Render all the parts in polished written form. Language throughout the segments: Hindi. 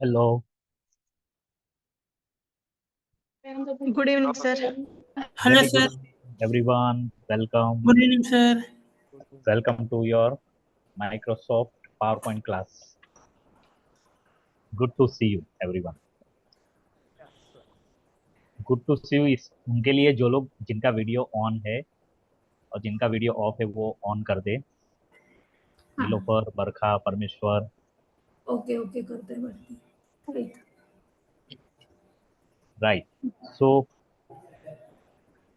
Hello, Good evening, sir. Hello, very sir. good evening, everyone. Welcome, Good evening, sir. welcome to your Microsoft PowerPoint class. Good to see you, everyone. Good to see you इस उनके लिए जो लोग जिनका वीडियो ऑन है और जिनका वीडियो ऑफ है वो ऑन कर दे। हाँ, नीलोफर, बरखा, परमेश्वर, ओके ओके करते हैं बढ़ती राइट। राइट। सो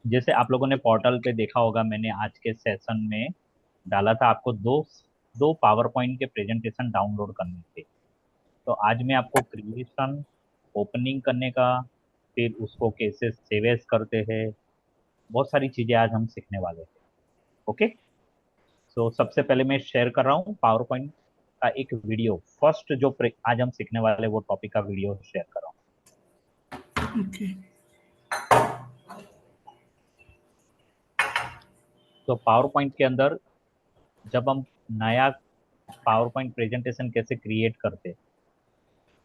जैसे आप लोगों ने पोर्टल पे देखा होगा, मैंने आज के सेशन में डाला था आपको दो दो पावर पॉइंट के प्रेजेंटेशन डाउनलोड करने थे। तो आज मैं आपको क्रिएशन, ओपनिंग करने का, फिर उसको कैसे सेव एज करते हैं, बहुत सारी चीजें आज हम सीखने वाले हैं। ओके। सो सबसे पहले मैं शेयर कर रहा हूँ पावर पॉइंट का एक वीडियो। फर्स्ट जो आज हम सीखने वाले वो टॉपिक का वीडियो शेयर कर रहा हूँ। ओके तो पावर पॉइंट के अंदर जब हम नया पावर पॉइंट प्रेजेंटेशन कैसे क्रिएट करते,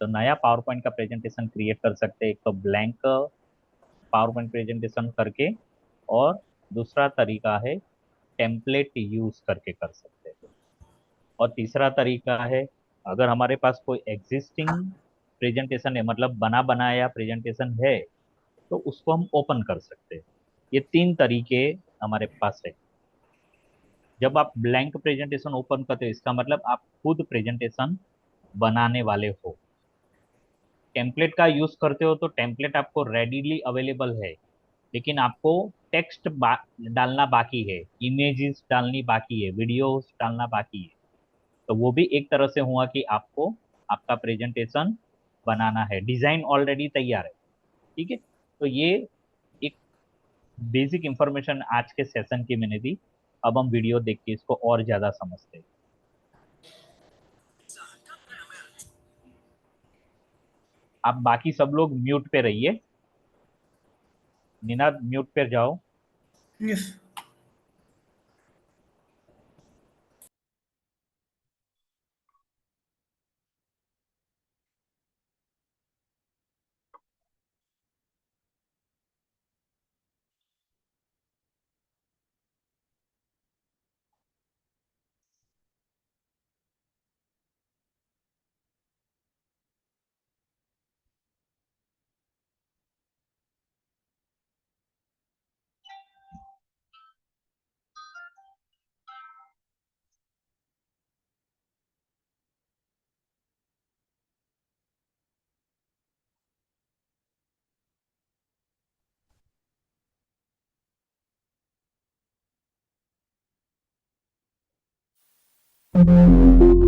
तो नया पावर पॉइंट का प्रेजेंटेशन क्रिएट कर सकते हैं। एक तो ब्लैंक पावर पॉइंट प्रेजेंटेशन करके, और दूसरा तरीका है टेम्पलेट यूज करके कर सकते हैं। और तीसरा तरीका है, अगर हमारे पास कोई एग्जिस्टिंग प्रेजेंटेशन है, मतलब बना बनाया प्रेजेंटेशन है, तो उसको हम ओपन कर सकते हैं। ये तीन तरीके हमारे पास है। जब आप ब्लैंक प्रेजेंटेशन ओपन करते हो, इसका मतलब आप खुद प्रेजेंटेशन बनाने वाले हो। टेम्पलेट का यूज करते हो तो टेम्पलेट आपको रेडीली अवेलेबल है, लेकिन आपको टेक्स्ट डालना बाकी है, इमेजेस डालनी बाकी है, वीडियोस डालना बाकी है। तो वो भी एक तरह से हुआ कि आपको आपका प्रेजेंटेशन बनाना है, डिजाइन ऑलरेडी तैयार है। ठीक है। तो ये एक बेसिक इंफॉर्मेशन आज के सेशन की मैंने दी। अब हम वीडियो देख के इसको और ज्यादा समझते हैं। आप बाकी सब लोग म्यूट पे रहिए। निनाद म्यूट पे जाओ। Yes.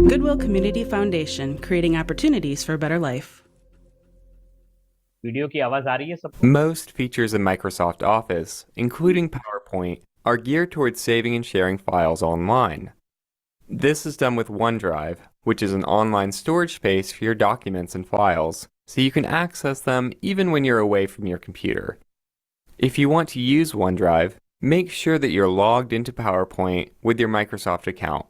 Goodwill Community Foundation, creating opportunities for a better life. Video की आवाज आ रही है सबको? Most features in Microsoft Office, including PowerPoint, are geared towards saving and sharing files online. This is done with OneDrive, which is an online storage space for your documents and files, so you can access them even when you're away from your computer. If you want to use OneDrive, make sure that you're logged into PowerPoint with your Microsoft account.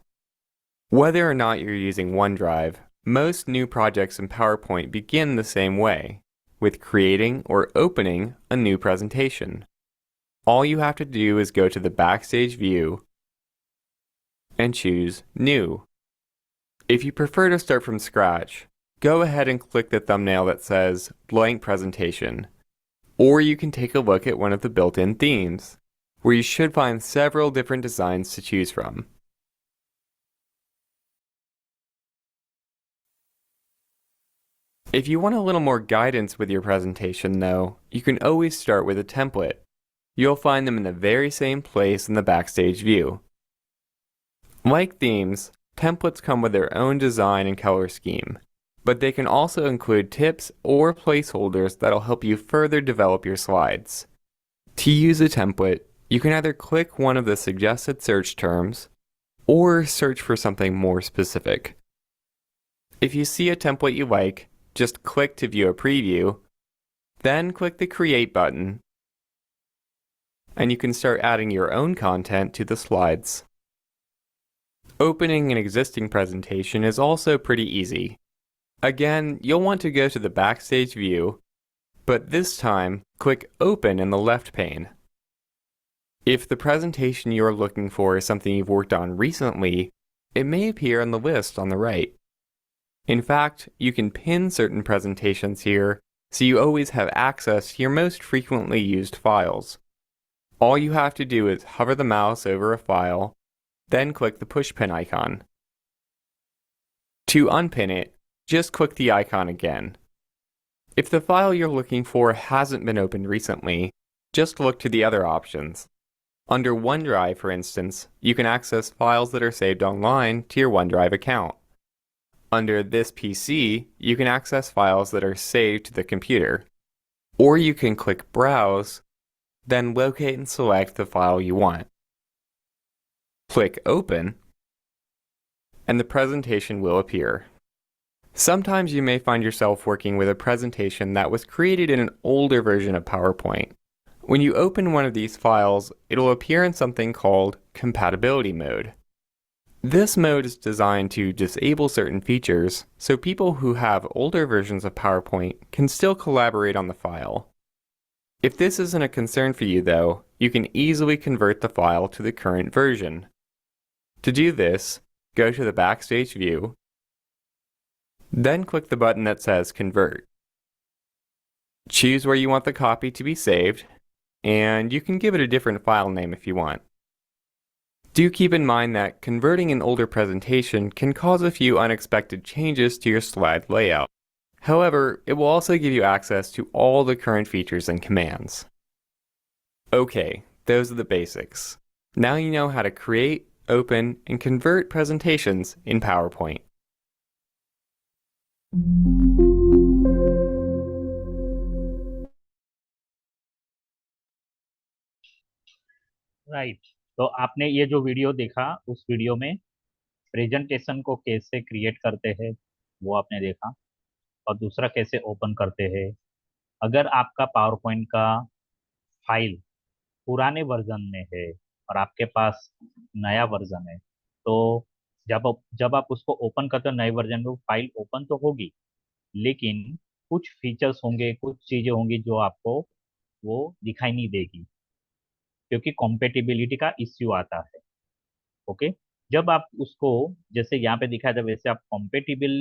Whether or not you're using OneDrive, most new projects in PowerPoint begin the same way, with creating or opening a new presentation. All you have to do is go to the Backstage view and choose New. If you prefer to start from scratch, go ahead and click the thumbnail that says Blank Presentation, or you can take a look at one of the built-in themes, where you should find several different designs to choose from. If you want a little more guidance with your presentation, though, you can always start with a template. You'll find them in the very same place in the Backstage view. Like themes, templates come with their own design and color scheme, but they can also include tips or placeholders that'll help you further develop your slides. To use a template, you can either click one of the suggested search terms or search for something more specific. If you see a template you like, just click to view a preview, then click the Create button, and you can start adding your own content to the slides. Opening an existing presentation is also pretty easy. Again, you'll want to go to the Backstage view, but this time, click Open in the left pane. If the presentation you're looking for is something you've worked on recently, it may appear on the list on the right. In fact, you can pin certain presentations here, so you always have access to your most frequently used files. All you have to do is hover the mouse over a file, then click the push pin icon. To unpin it, just click the icon again. If the file you're looking for hasn't been opened recently, just look to the other options. Under OneDrive, for instance, you can access files that are saved online to your OneDrive account. Under This PC, you can access files that are saved to the computer. Or you can click Browse, then locate and select the file you want. Click Open, and the presentation will appear. Sometimes you may find yourself working with a presentation that was created in an older version of PowerPoint. When you open one of these files, it'll appear in something called Compatibility Mode. This mode is designed to disable certain features, so people who have older versions of PowerPoint can still collaborate on the file. If this isn't a concern for you though, you can easily convert the file to the current version. To do this, go to the Backstage view, then click the button that says Convert. Choose where you want the copy to be saved, and you can give it a different file name if you want. Do keep in mind that converting an older presentation can cause a few unexpected changes to your slide layout. However, it will also give you access to all the current features and commands. Okay, those are the basics. Now you know how to create, open, and convert presentations in PowerPoint. Right. तो आपने ये जो वीडियो देखा, उस वीडियो में प्रेजेंटेशन को कैसे क्रिएट करते हैं वो आपने देखा, और दूसरा कैसे ओपन करते हैं। अगर आपका पावर पॉइंट का फाइल पुराने वर्जन में है और आपके पास नया वर्जन है, तो जब आप उसको ओपन करते हो नए वर्जन में, वो फाइल ओपन तो होगी, लेकिन कुछ फीचर्स होंगे, कुछ चीजें होंगी जो आपको वो दिखाई नहीं देगी, क्योंकि कॉम्पेटिबिलिटी का इश्यू आता है। ओके, जब आप उसको जैसे यहाँ पे दिखाया था वैसे आप कॉम्पेटिबल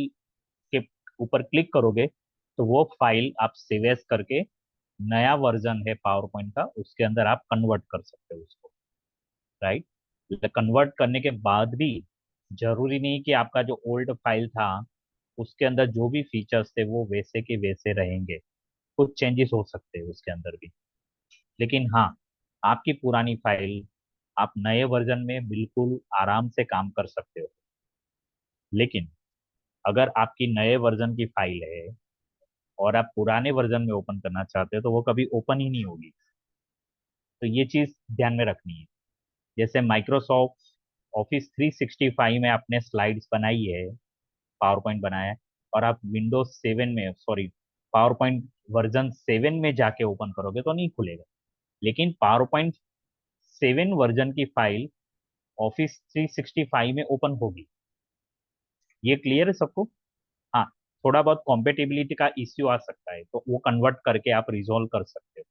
के ऊपर क्लिक करोगे, तो वो फाइल आप सेव एज करके नया वर्जन है पावर पॉइंट का, उसके अंदर आप कन्वर्ट कर सकते हो उसको। राइट, कन्वर्ट करने के बाद भी जरूरी नहीं कि आपका जो ओल्ड फाइल था उसके अंदर जो भी फीचर्स थे वो वैसे के वैसे रहेंगे, कुछ चेंजेस हो सकते हैं उसके अंदर भी। लेकिन हाँ, आपकी पुरानी फाइल आप नए वर्जन में बिल्कुल आराम से काम कर सकते हो। लेकिन अगर आपकी नए वर्जन की फाइल है और आप पुराने वर्जन में ओपन करना चाहते हो, तो वो कभी ओपन ही नहीं होगी। तो ये चीज़ ध्यान में रखनी है। जैसे माइक्रोसॉफ्ट ऑफिस 365 में आपने स्लाइड्स बनाई है, पावर पॉइंट बनाया है, और आप विंडोज 7 में, सॉरी, पावर पॉइंट वर्जन 7 में जाके ओपन करोगे तो नहीं खुलेगा। लेकिन पावर पॉइंट 7 वर्जन की फाइल ऑफिस 365 में ओपन होगी। ये क्लियर है सबको? हाँ, थोड़ा बहुत कॉम्पेटिबिलिटी का इश्यू आ सकता है, तो वो कन्वर्ट करके आप रिजोल्व कर सकते हो।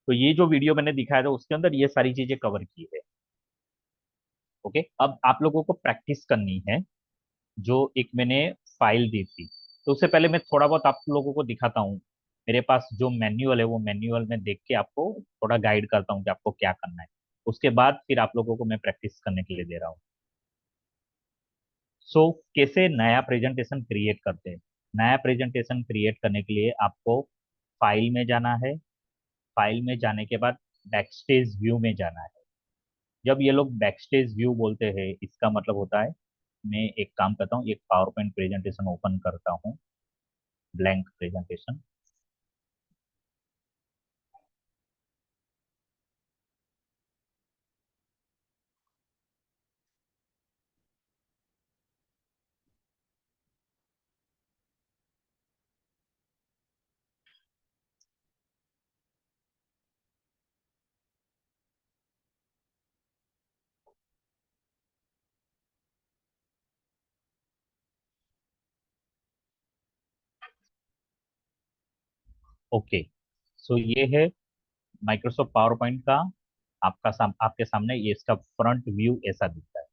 तो ये जो वीडियो मैंने दिखाया था उसके अंदर ये सारी चीजें कवर की है। ओके, अब आप लोगों को प्रैक्टिस करनी है जो एक मैंने फाइल दी थी। तो उससे पहले मैं थोड़ा बहुत आप लोगों को दिखाता हूँ। मेरे पास जो मैन्युअल है वो मैन्युअल में देख के आपको थोड़ा गाइड करता हूँ कि आपको क्या करना है। उसके बाद फिर आप लोगों को मैं प्रैक्टिस करने के लिए दे रहा हूँ। कैसे नया प्रेजेंटेशन क्रिएट करते हैं? नया प्रेजेंटेशन क्रिएट करने के लिए आपको फाइल में जाना है। फाइल में जाने के बाद बैकस्टेज व्यू में जाना है। जब ये लोग बैकस्टेज व्यू बोलते हैं, इसका मतलब होता है, मैं एक काम करता हूँ, एक पावर पॉइंट प्रेजेंटेशन ओपन करता हूँ, ब्लैंक प्रेजेंटेशन। ओके, सो ये है माइक्रोसॉफ्ट पावर पॉइंट का आपके सामने ये इसका फ्रंट व्यू ऐसा दिखता है।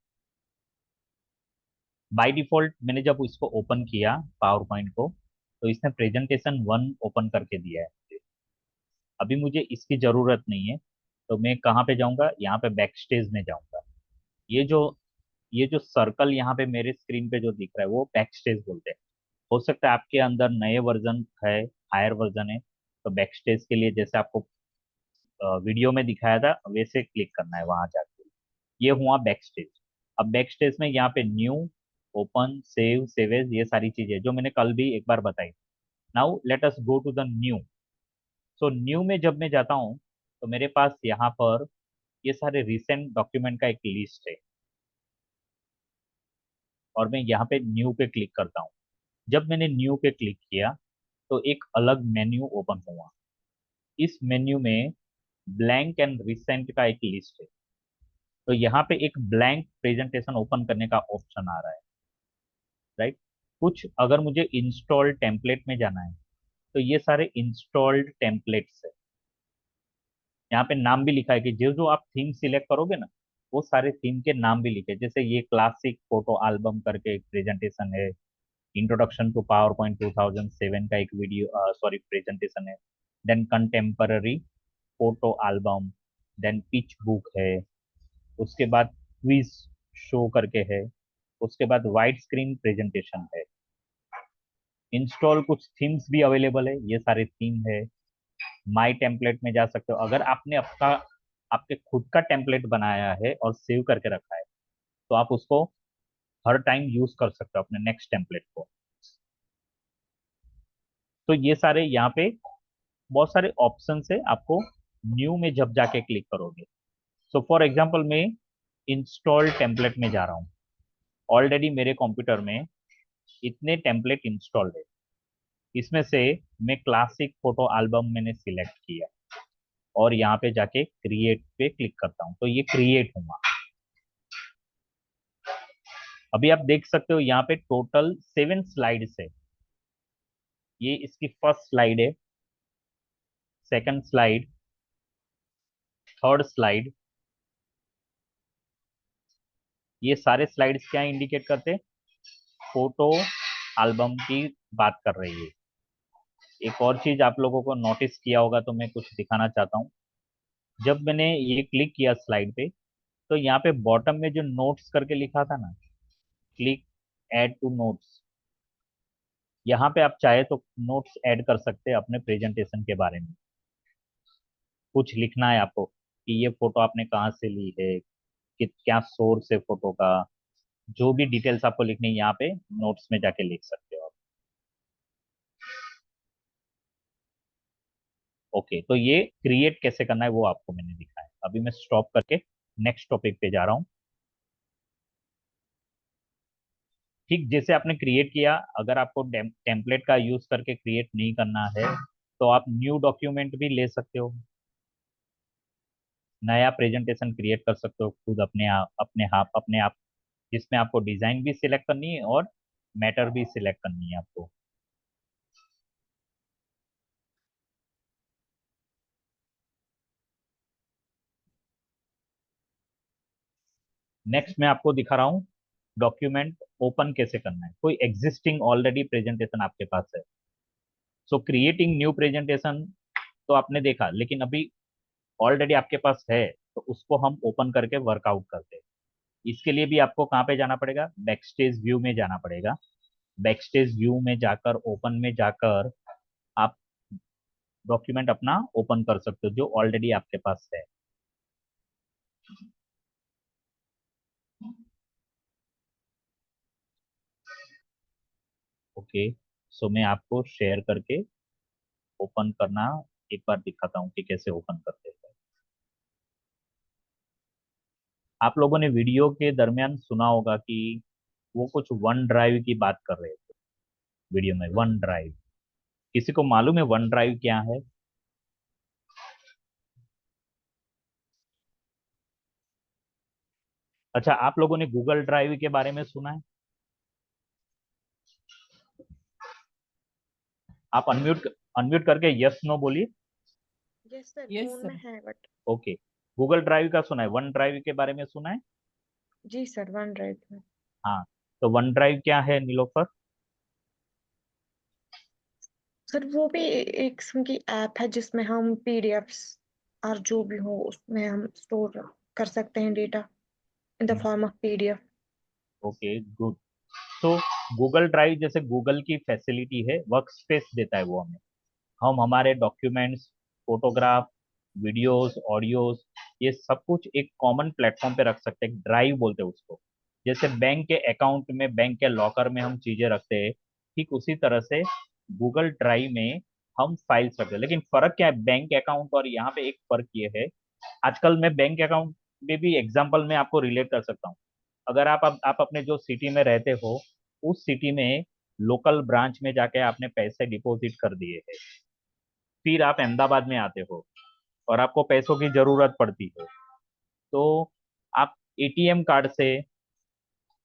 बाय डिफॉल्ट मैंने जब इसको ओपन किया पावर पॉइंट को, तो इसने प्रेजेंटेशन 1 ओपन करके दिया है मुझे। अभी मुझे इसकी जरूरत नहीं है, तो मैं कहाँ पे जाऊंगा, यहाँ पे बैक स्टेज में जाऊंगा। ये जो ये जो सर्कल यहाँ पे मेरे स्क्रीन पे जो दिख रहा है वो बैक स्टेज बोलते हैं। हो सकता है आपके अंदर नए वर्जन है, हायर वर्जन है, तो बैक स्टेज के लिए जैसे आपको वीडियो में दिखाया था वैसे क्लिक करना है वहां जाके। ये हुआ बैक स्टेज। अब बैक स्टेज में यहाँ पे new, open, save, save as, ये सारी चीजें जो मैंने कल भी एक बार बताई। Now let us go to the new. So new में जब मैं जाता हूँ तो मेरे पास यहाँ पर ये सारे रिसेंट डॉक्यूमेंट का एक लिस्ट है, और मैं यहाँ पे न्यू पे क्लिक करता हूँ। जब मैंने न्यू पे क्लिक किया तो एक अलग मेन्यू ओपन हुआ। इस मेन्यू में ब्लैंक एंड रिसेंट का एक लिस्ट है। तो यहाँ पे एक ब्लैंक प्रेजेंटेशन ओपन करने का ऑप्शन आ रहा है, राइट। कुछ अगर मुझे इंस्टॉल टेम्पलेट में जाना है तो ये सारे इंस्टॉल्ड टेम्पलेट्स है। यहाँ पे नाम भी लिखा है कि जो जो आप थीम सिलेक्ट करोगे ना, वो सारे थीम के नाम भी लिखे, जैसे ये क्लासिक फोटो एल्बम करके एक प्रेजेंटेशन है, इंट्रोडक्शन टू पावर पॉइंट 2007 का एक वीडियो सॉरी प्रेजेंटेशन है, then contemporary photo album, then pitch book है, उसके बाद क्विज शो करके है, उसके बाद वाइड स्क्रीन प्रेजेंटेशन है। इंस्टॉल कुछ थीम्स भी अवेलेबल है, ये सारे थीम है। माई टेम्पलेट में जा सकते हो, अगर आपने आपके खुद का टेम्पलेट बनाया है और सेव करके रखा है तो आप उसको हर टाइम यूज कर सकते हो अपने नेक्स्ट टेम्पलेट को। तो ये सारे यहाँ पे बहुत सारे ऑप्शन है। आपको न्यू में जब जाके क्लिक करोगे, सो फॉर एग्जाम्पल मैं इंस्टॉल टेम्पलेट में जा रहा हूँ। ऑलरेडी मेरे कंप्यूटर में इतने टेम्पलेट इंस्टॉल्ड है, इसमें से मैं क्लासिक फोटो एल्बम मैंने सिलेक्ट किया और यहाँ पे जाके क्रिएट पे क्लिक करता हूँ तो ये क्रिएट हुआ। अभी आप देख सकते हो यहाँ पे टोटल 7 स्लाइड्स है। ये इसकी फर्स्ट स्लाइड है, सेकंड स्लाइड, थर्ड स्लाइड। ये सारे स्लाइड्स क्या इंडिकेट करते, फोटो एल्बम की बात कर रही है। एक और चीज आप लोगों को नोटिस किया होगा तो मैं कुछ दिखाना चाहता हूँ। जब मैंने ये क्लिक किया स्लाइड पे, तो यहाँ पे बॉटम में जो नोट्स करके लिखा था ना, क्लिक ऐड टू नोट्स, यहाँ पे आप चाहे तो नोट्स ऐड कर सकते हैं अपने प्रेजेंटेशन के बारे में। कुछ लिखना है आपको कि ये फोटो आपने कहाँ से ली है, कि क्या सोर्स है फोटो का, जो भी डिटेल्स आपको लिखनी है यहाँ पे नोट्स में जाके लिख सकते हो आप। ओके, तो ये क्रिएट कैसे करना है वो आपको मैंने दिखाया। अभी मैं स्टॉप करके नेक्स्ट टॉपिक पे जा रहा हूँ। ठीक जैसे आपने क्रिएट किया, अगर आपको टेम्पलेट का यूज करके क्रिएट नहीं करना है तो आप न्यू डॉक्यूमेंट भी ले सकते हो, नया प्रेजेंटेशन क्रिएट कर सकते हो खुद अपने आप, जिसमें आपको डिजाइन भी सिलेक्ट करनी है और मैटर भी सिलेक्ट करनी है आपको। नेक्स्ट मैं आपको दिखा रहा हूँ डॉक्यूमेंट ओपन कैसे करना है। कोई एग्जिस्टिंग ऑलरेडी प्रेजेंटेशन आपके पास है, सो क्रिएटिंग न्यू प्रेजेंटेशन तो आपने देखा, लेकिन अभी ऑलरेडी आपके पास है तो उसको हम ओपन करके वर्कआउट करते हैं। इसके लिए भी आपको कहाँ पे जाना पड़ेगा, बैकस्टेज व्यू में जाना पड़ेगा। बैकस्टेज व्यू में जाकर ओपन में जाकर आप डॉक्यूमेंट अपना ओपन कर सकते हो जो ऑलरेडी आपके पास है। ओके, सो मैं आपको शेयर करके ओपन करना एक बार दिखाता हूँ कि कैसे ओपन करते हैं। आप लोगों ने वीडियो के दरमियान सुना होगा कि वो कुछ वन ड्राइव की बात कर रहे थे वीडियो में। वन ड्राइव, किसी को मालूम है वन ड्राइव क्या है? अच्छा, आप लोगों ने गूगल ड्राइव के बारे में सुना है? आप अनम्यूट अनम्यूट करके यस नो बोलिए। Yes sir, Yes, phone sir. में है बट। ओके, गूगल ड्राइव का सुना है, वन ड्राइव के बारे में सुना है? जी सर, वन ड्राइव में। हाँ, तो वन ड्राइव क्या है नीलोफर? सर वो भी एक किस्म की ऐप है जिसमें हम पीडीएफ्स और जो भी हो उसमें हम स्टोर कर सकते हैं data in the form of PDF. Okay good. तो गूगल ड्राइव जैसे गूगल की फैसिलिटी है, वर्क स्पेस देता है वो हमें। हम हमारे डॉक्यूमेंट्स, फोटोग्राफ, वीडियोस, ऑडियोज, ये सब कुछ एक कॉमन प्लेटफॉर्म पे रख सकते हैं, ड्राइव बोलते हैं उसको। जैसे बैंक के अकाउंट में, बैंक के लॉकर में हम चीजें रखते हैं, ठीक उसी तरह से गूगल ड्राइव में हम फाइल्स रखते हैं। लेकिन फर्क क्या है बैंक अकाउंट और यहाँ पे? एक फर्क ये है, आजकल मैं बैंक अकाउंट में भी एग्जांपल में आपको रिलेट कर सकता हूँ। अगर आप अपने जो सिटी में रहते हो, उस सिटी में लोकल ब्रांच में जाके आपने पैसे डिपॉजिट कर दिए हैं, फिर आप अहमदाबाद में आते हो और आपको पैसों की जरूरत पड़ती है, तो आप एटीएम कार्ड से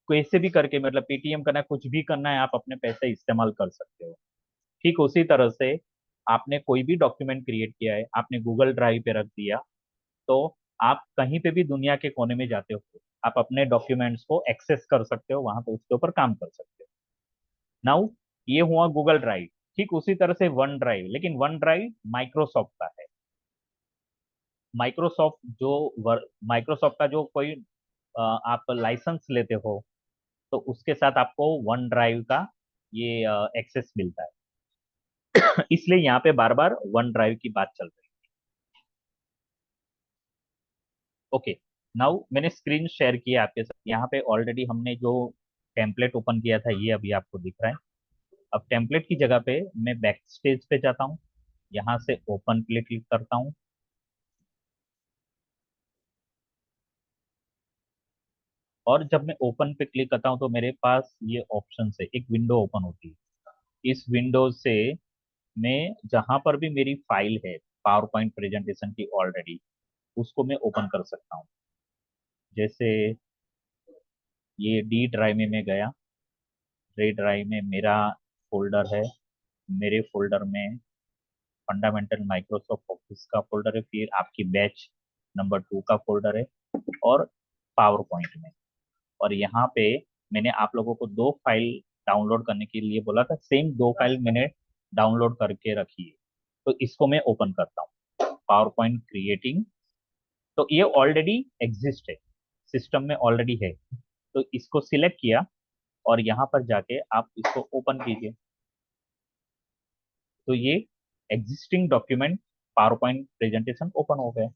कैसे भी करके, मतलब पेटीएम करना है, कुछ भी करना है, आप अपने पैसे इस्तेमाल कर सकते हो। ठीक उसी तरह से आपने कोई भी डॉक्यूमेंट क्रिएट किया है, आपने गूगल ड्राइव पे रख दिया, तो आप कहीं पे भी दुनिया के कोने में जाते हो, आप अपने डॉक्यूमेंट्स को एक्सेस कर सकते हो, वहां पे उसके ऊपर काम कर सकते हो। नाउ ये हुआ गूगल ड्राइव। ठीक उसी तरह से वन ड्राइव, लेकिन वन ड्राइव माइक्रोसॉफ्ट का है। माइक्रोसॉफ्ट का जो कोई आप लाइसेंस लेते हो, तो उसके साथ आपको वन ड्राइव का ये एक्सेस मिलता है। इसलिए यहाँ पे बार बार वन ड्राइव की बात चल रही है। ओके, नाउ मैंने स्क्रीन शेयर किया आपके साथ। यहाँ पे ऑलरेडी हमने जो टेम्पलेट ओपन किया था, ये अभी आपको दिख रहा है। अब टेम्पलेट की जगह पे मैं बैक स्टेज पे जाता हूँ, यहाँ से ओपन पे क्लिक करता हूँ, और जब मैं ओपन पे क्लिक करता हूँ तो मेरे पास ये ऑप्शन है, एक विंडो ओपन होती है। इस विंडो से मैं जहां पर भी मेरी फाइल है पावर पॉइंट प्रेजेंटेशन की ऑलरेडी, उसको मैं ओपन कर सकता हूँ। जैसे ये डी ड्राइव में मैं गया, डी ड्राइव में मेरा फोल्डर है, मेरे फोल्डर में फंडामेंटल माइक्रोसॉफ्ट ऑफिस का फोल्डर है, फिर आपकी बैच नंबर 2 का फोल्डर है, और पावर पॉइंट में। और यहाँ पे मैंने आप लोगों को दो फाइल डाउनलोड करने के लिए बोला था, सेम दो फाइल मैंने डाउनलोड करके रखी है। तो इसको मैं ओपन करता हूँ, पावर पॉइंट क्रिएटिंग। तो ये ऑलरेडी एग्जिस्ट है, सिस्टम में ऑलरेडी है। तो इसको सिलेक्ट किया और यहाँ पर जाके आप इसको ओपन कीजिए, तो ये existing document power point presentation open हो गया।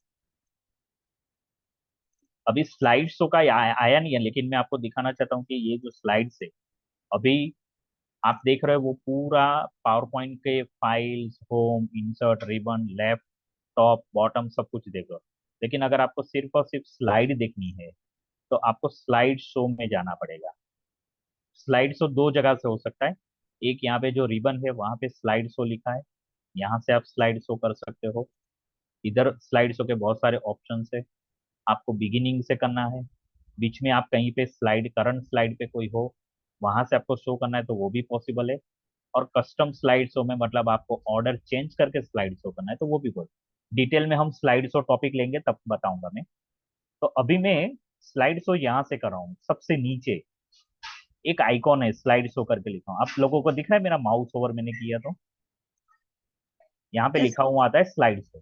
अभी स्लाइड शो का आया नहीं है, लेकिन मैं आपको दिखाना चाहता हूँ कि ये जो स्लाइड्स है, अभी आप देख रहे हो वो पूरा पावर पॉइंट के files, home, insert, ribbon, left, top, bottom सब कुछ देख रहे हो। लेकिन अगर आपको सिर्फ और सिर्फ स्लाइड देखनी है, तो आपको स्लाइड शो में जाना पड़ेगा। स्लाइड शो दो जगह से हो सकता है, एक यहाँ पे जो रिबन है वहां पे स्लाइड शो लिखा है, यहाँ से आप स्लाइड शो कर सकते हो। इधर स्लाइड शो के बहुत सारे ऑप्शंस है, आपको बिगिनिंग से करना है, बीच में आप कहीं पे स्लाइड, करंट स्लाइड पे कोई हो, वहां से आपको शो करना है तो वो भी पॉसिबल है। और कस्टम स्लाइड शो में मतलब आपको ऑर्डर चेंज करके स्लाइड शो करना है तो वो भी पॉसिबल। डिटेल में हम स्लाइड शो टॉपिक लेंगे तब बताऊंगा मैं। तो अभी मैं स्लाइड शो यहाँ से कर रहा हूँ। सबसे नीचे एक आइकॉन है स्लाइड शो करके लिखा हूँ, आप लोगों को दिख रहा है मेरा माउस ओवर मैंने किया तो यहाँ पे यस लिखा हुआ आता है स्लाइड शो।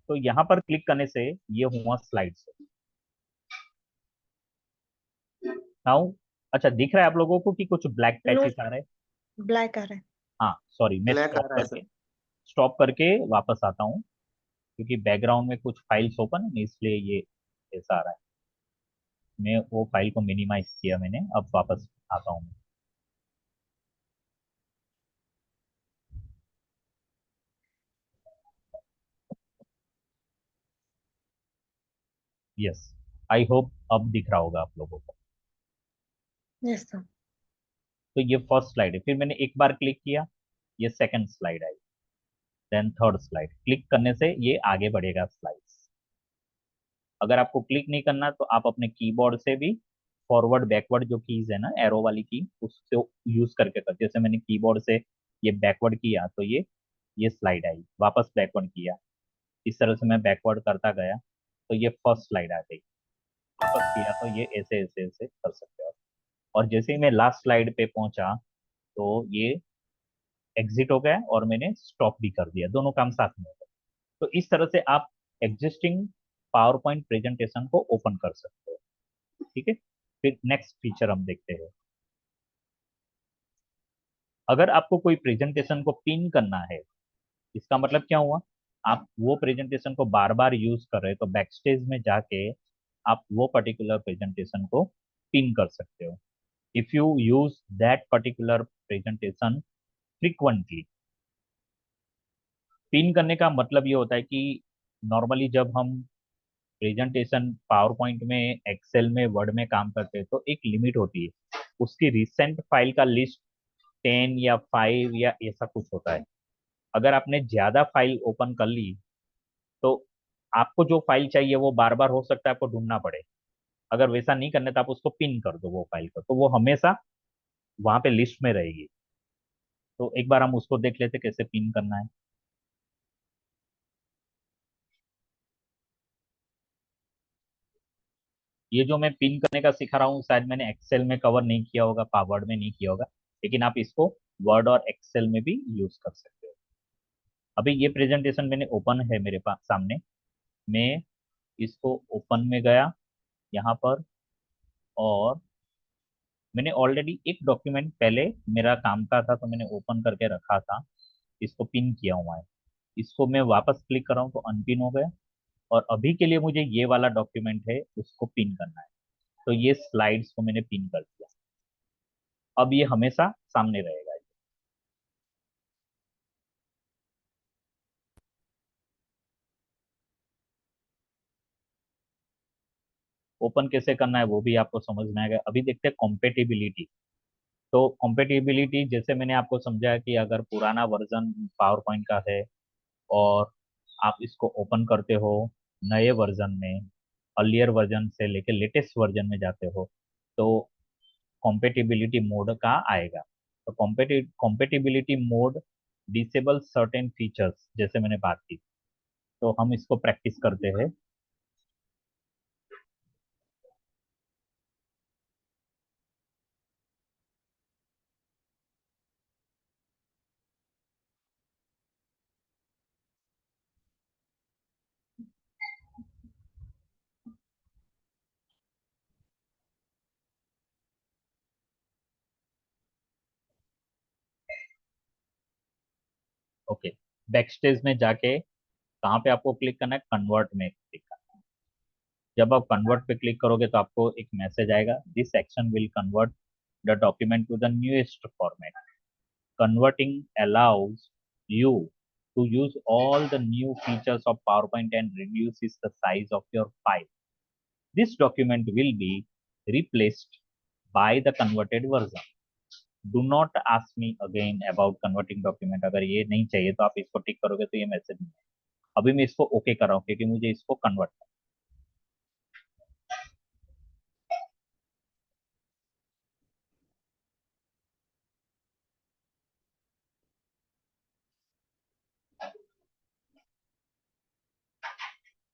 तो यहाँ पर क्लिक करने से ये हुआ स्लाइड शो। नाउ अच्छा, दिख रहा है आप लोगों को कि कुछ ब्लैक नो, पैचेस आ रहे हैं? ब्लैक आ रहा है। हाँ सॉरी, मैं ब्लैक आ रहा है सर। स्टॉप करके वापस आता हूँ, क्योंकि बैकग्राउंड में कुछ फाइल्स ओपन है इसलिए ये ऐसा आ रहा है। मैं वो फाइल को मिनिमाइज किया मैंने, अब वापस आता हूँ। यस, आई होप अब दिख रहा होगा आप लोगों को। Yes sir. तो ये फर्स्ट स्लाइड है, फिर मैंने एक बार क्लिक किया, ये second slide I, then third slide. Click करने से ये आगे बढ़ेगा स्लाइड्स। अगर आपको क्लिक नहीं करना तो आप अपने कीबोर्ड से भी फॉरवर्ड बैकवर्ड जो कीज है ना, एरो वाली की, उससे यूज करके कर। जैसे मैंने कीबोर्ड से ये बैकवर्ड किया तो ये ये स्लाइड आई, वापस बैकवर्ड किया, इस तरह से मैं बैकवर्ड करता गया तो ये फर्स्ट स्लाइड आ गई, वापस किया तो ये ऐसे ऐसे ऐसे कर सकते हो। और जैसे ही मैं लास्ट स्लाइड पे पहुंचा तो ये एग्जिट हो गया और मैंने स्टॉप भी कर दिया, दोनों काम साथ में हो गए। तो इस तरह से आप एग्जिस्टिंग पावर पॉइंट प्रेजेंटेशन को ओपन कर सकते हो। ठीक है, फिर नेक्स्ट फीचर हम देखते हैं। अगर आपको कोई प्रेजेंटेशन को पिन करना है, इसका मतलब क्या हुआ, आप वो प्रेजेंटेशन को बार बार यूज कर रहे हैं तो बैकस्टेज में जाके आप वो पर्टिकुलर प्रेजेंटेशन को पिन कर सकते हो। If you use that particular presentation frequently, pin करने का मतलब ये होता है कि नॉर्मली जब हम प्रेजेंटेशन पावर पॉइंट में, एक्सेल में, वर्ड में काम करते हैं तो एक लिमिट होती है, उसकी रिसेंट फाइल का लिस्ट 10 या 5 या ऐसा कुछ होता है। अगर आपने ज्यादा फाइल ओपन कर ली तो आपको जो फाइल चाहिए वो बार बार हो सकता है आपको ढूंढना पड़े। अगर वैसा नहीं करने तो आप उसको पिन कर दो वो फाइल को, तो वो हमेशा वहां पे लिस्ट में रहेगी। तो एक बार हम उसको देख लेते कैसे पिन करना है। ये जो मैं पिन करने का सिखा रहा हूँ शायद मैंने एक्सेल में कवर नहीं किया होगा, पावर्ड में नहीं किया होगा, लेकिन आप इसको वर्ड और एक्सेल में भी यूज कर सकते हो। अभी ये प्रेजेंटेशन मैंने ओपन है मेरे पास सामने, मैं इसको ओपन में गया यहाँ पर, और मैंने ऑलरेडी एक डॉक्यूमेंट पहले मेरा काम का था तो मैंने ओपन करके रखा था, इसको पिन किया हुआ है। इसको मैं वापस क्लिक कर रहा हूँ तो अनपिन हो गया, और अभी के लिए मुझे ये वाला डॉक्यूमेंट है उसको पिन करना है, तो ये स्लाइड्स को मैंने पिन कर दिया। अब ये हमेशा सामने रहेगा। ओपन कैसे करना है वो भी आपको समझ में आएगा। अभी देखते हैं कॉम्पेटिबिलिटी। तो कॉम्पेटिबिलिटी जैसे मैंने आपको समझाया कि अगर पुराना वर्जन पावर पॉइंट का है और आप इसको ओपन करते हो नए वर्जन में, अर्लियर वर्जन से लेके लेटेस्ट वर्जन में जाते हो, तो कॉम्पेटिबिलिटी मोड का आएगा। तो compatibility mode disable certain features, जैसे मैंने बात की, तो हम इसको प्रैक्टिस करते हैं। ओके, बैकस्टेज में जाके कहाँ पे आपको क्लिक करना है, कन्वर्ट में क्लिक करना है। जब आप कन्वर्ट पे क्लिक करोगे तो आपको एक मैसेज आएगा, this action will convert the document to the newest format. Converting allows you to use all the new features of PowerPoint and reduces the size of your file. This document will be replaced by the converted version. Do not ask me again about converting document। अगर ये नहीं चाहिए तो आप इसको टिक करोगे तो ये मैसेज नहीं है। अभी मैं इसको ओके कर रहा हूँ क्योंकि मुझे इसको कन्वर्ट करना है।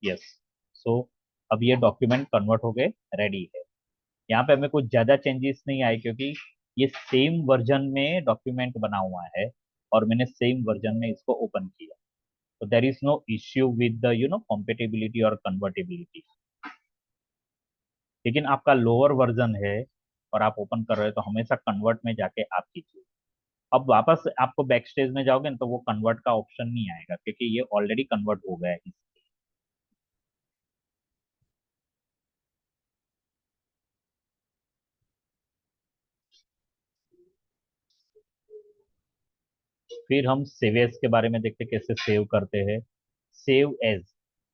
यस, सो अब ये डॉक्यूमेंट कन्वर्ट हो गए, रेडी है। यहाँ पे हमें कुछ ज्यादा चेंजेस नहीं आए क्योंकि ये सेम वर्जन में डॉक्यूमेंट बना हुआ है और मैंने सेम वर्जन में इसको ओपन किया, तो there is no issue with the compatibility और कन्वर्टेबिलिटी। लेकिन आपका लोअर वर्जन है और आप ओपन कर रहे हो तो हमेशा कन्वर्ट में जाके आप कीजिए। अब वापस आपको बैक स्टेज में जाओगे ना तो वो कन्वर्ट का ऑप्शन नहीं आएगा क्योंकि ये ऑलरेडी कन्वर्ट हो गया है। फिर हम सेव एज के बारे में देखते हैं कैसे सेव करते हैं। सेव एज,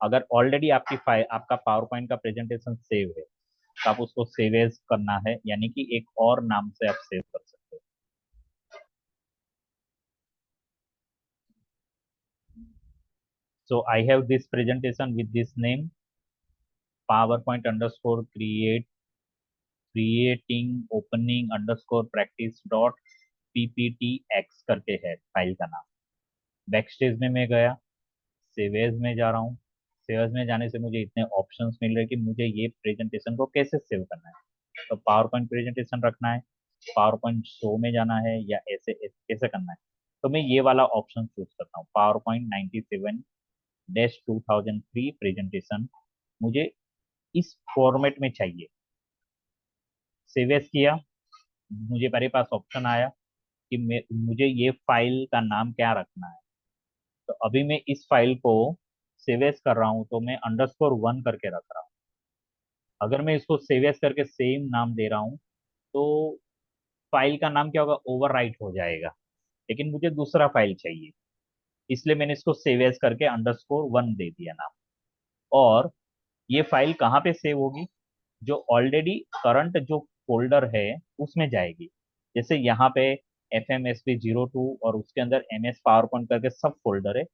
अगर ऑलरेडी आपकी फाइल, आपका पावर पॉइंट का प्रेजेंटेशन सेव है तो आप उसको सेव एज करना है, यानी कि एक और नाम से आप सेव कर सकते हो। So I have this presentation with this name, PowerPoint underscore creating opening underscore practice dot pptx करके है फाइल का नाम। बैक स्टेज में मैं गया, सेव एज में जा रहा हूँ। सेव एज में जाने से मुझे इतने ऑप्शंस मिल रहे हैं कि मुझे ये प्रेजेंटेशन को कैसे सेव करना है। तो पावर पॉइंट प्रेजेंटेशन रखना है, पावर पॉइंट शो में जाना है, या ऐसे कैसे करना है। तो मैं ये वाला ऑप्शन चूज करता हूँ, पावर पॉइंट 97-2003 प्रेजेंटेशन मुझे इस फॉर्मेट में चाहिए। सेव एज किया, मुझे मेरे पास ऑप्शन आया कि मुझे ये फाइल का नाम क्या रखना है। तो अभी मैं इस फाइल को सेव एज कर रहा हूँ, तो मैं _1 करके रख रहा हूँ। अगर मैं इसको सेव एज करके सेम नाम दे रहा हूँ, तो फाइल का नाम क्या होगा, ओवरराइट हो जाएगा। लेकिन मुझे दूसरा फाइल चाहिए, इसलिए मैंने इसको सेव एज करके _1 दे दिया नाम। और ये फाइल कहाँ पे सेव होगी, जो ऑलरेडी करंट जो फोल्डर है उसमें जाएगी। जैसे यहाँ पे FMSP02 और उसके अंदर MS पावर पॉइंट करके सब फोल्डर है।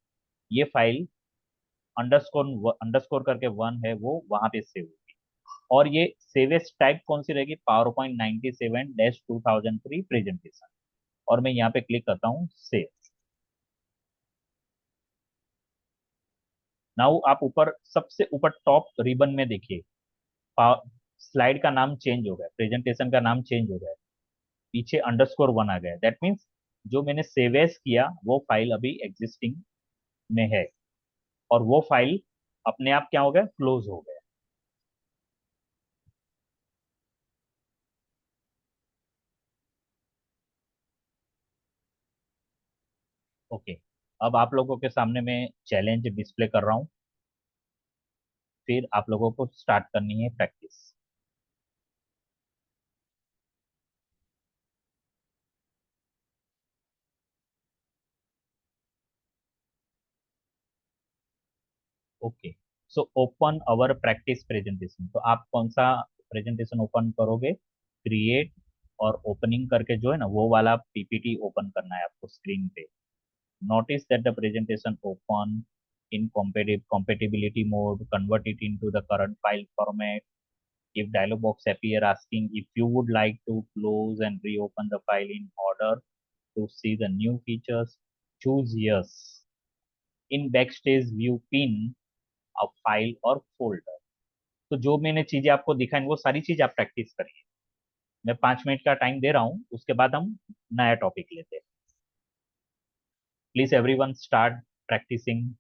ये फाइल अंडरस्कोर करके 1 है, वो वहां पे सेव होगी। और ये सेव एज टाइप कौन सी रहेगी, पावर पॉइंट 97-2003 प्रेजेंटेशन। और मैं यहाँ पे क्लिक करता हूँ सेव। नाउ आप ऊपर सबसे ऊपर टॉप रिबन में देखिए, स्लाइड का नाम चेंज हो गया, प्रेजेंटेशन का नाम चेंज हो गया, पीछे _1 आ गया। दैट मीन्स जो मैंने सेव एज किया वो फाइल अभी एग्जिस्टिंग में है, और वो फाइल अपने आप क्या हो गया, क्लोज हो गया। ओके, अब आप लोगों के सामने मैं चैलेंज डिस्प्ले कर रहा हूँ, फिर आप लोगों को स्टार्ट करनी है प्रैक्टिस। ओके, सो ओपन अवर प्रैक्टिस प्रेजेंटेशन। तो आप कौन सा प्रेजेंटेशन ओपन करोगे, क्रिएट और ओपनिंग करके जो है ना, वो वाला PPT ओपन करना है आपको स्क्रीन पे। Notice that the presentation open in compatibility mode, convert it into the current file format. If dialog box appear asking if you would like to close and reopen the file in order to see the new features, choose yes. In backstage view pin a file or folder. तो जो मैंने चीजें आपको दिखाई वो सारी चीज आप प्रैक्टिस करिए। मैं 5 मिनट का टाइम दे रहा हूँ, उसके बाद हम नया टॉपिक लेते हैं। Please everyone start practicing.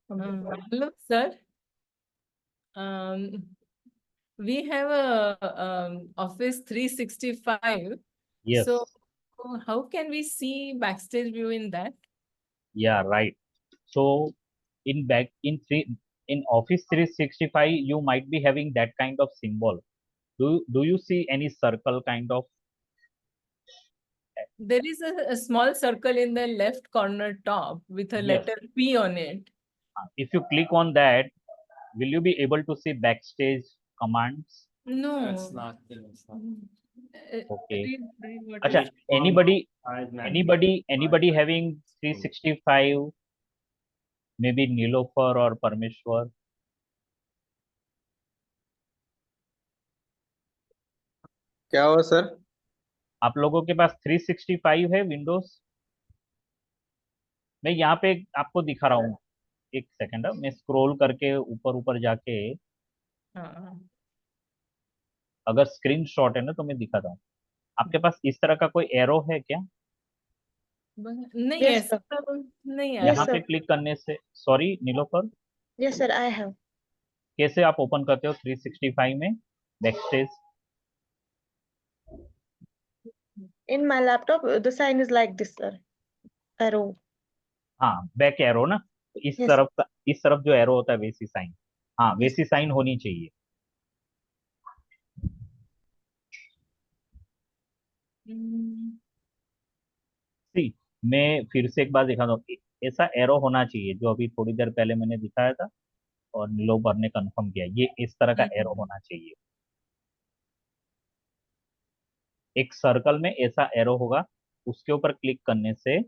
Hello, sir. We have a Office 365. Yes. So how can we see backstage view in that? Yeah, right. So in Office 365, you might be having that kind of symbol. Do you see any circle kind of? There is a small circle in the left corner top with a Yes. letter P on it. If you click on that, will you be able to see backstage commands? No. That's not Okay. Read what Acha, is- anybody having 365? Maybe Nilofer or Parmeshwar. क्या हुआ सर? आप लोगों के पास 365 है विंडोज? मैं यहाँ पे आपको दिखा रहा हूँ, एक सेकंड, मैं स्क्रॉल करके ऊपर ऊपर जाके, हाँ। अगर स्क्रीनशॉट है ना तो मैं दिखाता हूँ। आपके पास इस तरह का कोई एरो है क्या? नहीं, Yes, ऐसा sir. तो नहीं Yes, यहाँ है। पे sir. क्लिक करने से, sorry Nilofar, Yes, sir, I have. कैसे आप ओपन करते हो 365 में backstage? In my laptop, the sign is like this, sir. Arrow. हाँ, बैक एरो ना, तो Yes. इस तरफ जो एरो होता है वैसी साइन, हाँ Yes. वैसी साइन होनी चाहिए। सी, मैं फिर से एक बार दिखा दूँ, ऐसा एरो होना चाहिए जो अभी थोड़ी देर पहले मैंने दिखाया था और नीलोफर ने कंफर्म किया, ये इस तरह का एरो होना चाहिए। एक सर्कल में ऐसा एरो होगा, उसके ऊपर क्लिक करने से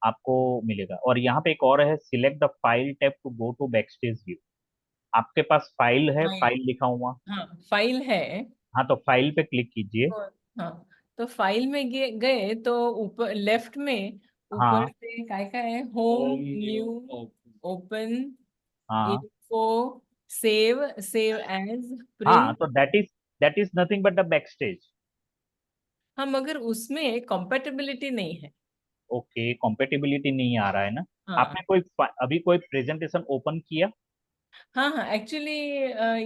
आपको मिलेगा। और यहाँ पे एक और है, select the file tab to go to backstage view. आपके पास फाइल है, फाइल। फाइल लिखा हुआ? हाँ, फाइल है। हाँ, तो फाइल पे क्लिक कीजिए। हाँ, तो फाइल में गए तो ऊपर लेफ्ट में ऊपर हाँ से क्या है, होम, न्यू, ओपन, हाँ इन्फो, सेव एज, हाँ, प्रिंट। तो that is nothing but the backstage. हाँ, मगर उसमें कंपैटिबिलिटी नहीं है। ओके, कॉम्पेटिबिलिटी नहीं आ रहा है ना? हाँ आपने अभी कोई प्रेजेंटेशन ओपन किया? हाँ हाँ, एक्चुअली